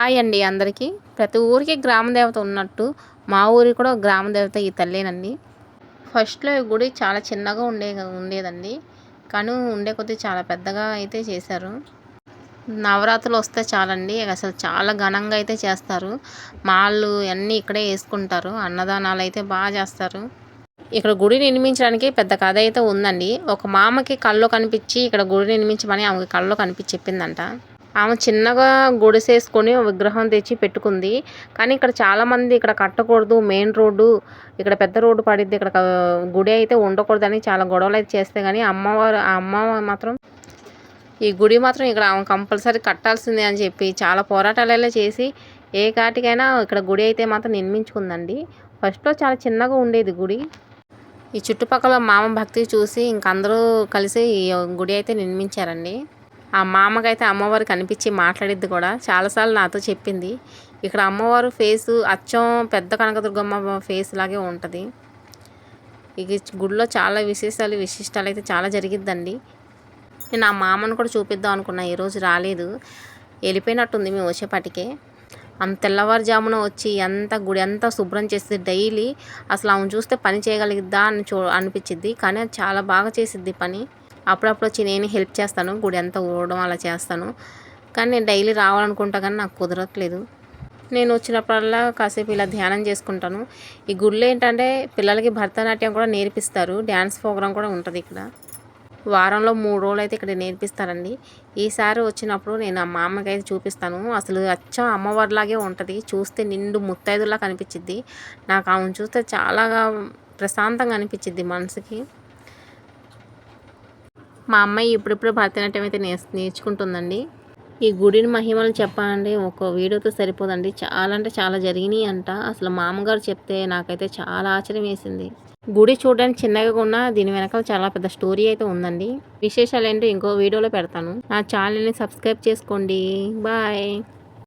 Hi అండి అందరికీ. ప్రతి ఊరికి గ్రామ దేవత ఉన్నట్టు మా ఊరికి కూడా గ్రామ దేవత ఈ తల్లేనండి. ఫస్ట్‌లో ఈ గుడి చాలా చిన్నగా ఉండేదండి. కానీ ఉండే కొద్దీ చాలా పెద్దగా అయితే చేశారు. నవరాత్రులు వస్తే చాలండి అసలు చాలా ఘనంగా అయితే చేస్తారు. మాళ్ళు అన్నీ ఇక్కడే యేసుకుంటారు. అన్నదానాలు అయితే బాగా చేస్తారు. ఇక్కడ గుడి నిర్మించడానికి పెద్ద కథ అయితే ఉందండి. ఒక మామకి కల్లో కనిపించి ఇక్కడ గుడి నిర్మించమని ఆమెకి కల్లో కనిపించి చెప్పిందంట. ఆమె చిన్నగా గుడిసేసుకొని విగ్రహం తెచ్చి పెట్టుకుంది. కానీ ఇక్కడ చాలామంది ఇక్కడ కట్టకూడదు, మెయిన్ రోడ్డు ఇక్కడ పెద్ద రోడ్డు పడిద్ది, ఇక్కడ గుడి అయితే ఉండకూడదని చాలా గొడవలు అయితే చేస్తే కానీ ఆ అమ్మ మాత్రం ఈ గుడి మాత్రం ఇక్కడ ఆమె కంపల్సరీ కట్టాల్సిందే అని చెప్పి చాలా పోరాటాలు చేసి ఏ కాటికైనా ఇక్కడ గుడి అయితే మాత్రం నిర్మించుకుందండి. ఫస్ట్‌లో చాలా చిన్నగా ఉండేది గుడి. ఈ చుట్టుపక్కల మామ భక్తి చూసి ఇంక అందరూ కలిసి ఈ గుడి అయితే నిర్మించారండి. ఆ మామకైతే అమ్మవారు కనిపించి మాట్లాడిద్ది కూడా చాలాసార్లు నాతో చెప్పింది. ఇక్కడ అమ్మవారు ఫేసు అచ్చం పెద్ద కనకదుర్గమ్మ ఫేస్ లాగే ఉంటుంది. ఈ గుడిలో చాలా విశిష్టాలు అయితే చాలా జరిగిద్దండి. నేను ఆ మామను కూడా చూపిద్దాం అనుకున్నా, ఈరోజు రాలేదు, వెళ్ళిపోయినట్టుంది మేము వచ్చేపాటికే. అంత తెల్లవారుజామున వచ్చి గుడి అంతా శుభ్రం చేసి డైలీ అసలు ఆమెను చూస్తే పని చేయగలిగిద్దా అని అనిపించిద్ది. కానీ అది చాలా బాగా చేసిద్ది పని. అప్పుడప్పుడు వచ్చి నేను హెల్ప్ చేస్తాను, గుడి అంతా ఊడడం అలా చేస్తాను. కానీ నేను డైలీ రావాలనుకుంటా కానీ నాకు కుదరట్లేదు. నేను వచ్చినప్పుడల్లా కాసేపు ఇలా ధ్యానం చేసుకుంటాను. ఈ గుడిలో ఏంటంటే పిల్లలకి భరతనాట్యం కూడా నేర్పిస్తారు, డ్యాన్స్ ప్రోగ్రాం కూడా ఉంటుంది ఇక్కడ. వారంలో 3 రోజులు అయితే ఇక్కడ నేర్పిస్తారండి. ఈసారి వచ్చినప్పుడు నేను ఆ మా అమ్మకి అయితే చూపిస్తాను. అసలు అచ్చం అమ్మవారిలాగే ఉంటుంది, చూస్తే నిండు ముత్తైదులా కనిపించిద్ది. నాకు ఆమెను చూస్తే చాలా ప్రశాంతంగా అనిపించిద్ది మనసుకి. మా అమ్మాయి ఇప్పుడిప్పుడు భరతనాట్యం అయితే నేర్చుకుంటుందండి. ఈ గుడిని మహిమలు చెప్పాలంటే ఒక వీడియోతో సరిపోదండి, చాలా అంటే చాలా జరిగినాయి అంట. అసలు మా అమ్మగారు చెప్తే నాకైతే చాలా ఆశ్చర్యం వేసింది. గుడి చూడడానికి చిన్నగా ఉన్నా దీని వెనకాల చాలా పెద్ద స్టోరీ అయితే ఉందండి. విశేషాలు ఏంటో ఇంకో వీడియోలో పెడతాను. నా ఛానల్ని సబ్స్క్రైబ్ చేసుకోండి. బాయ్.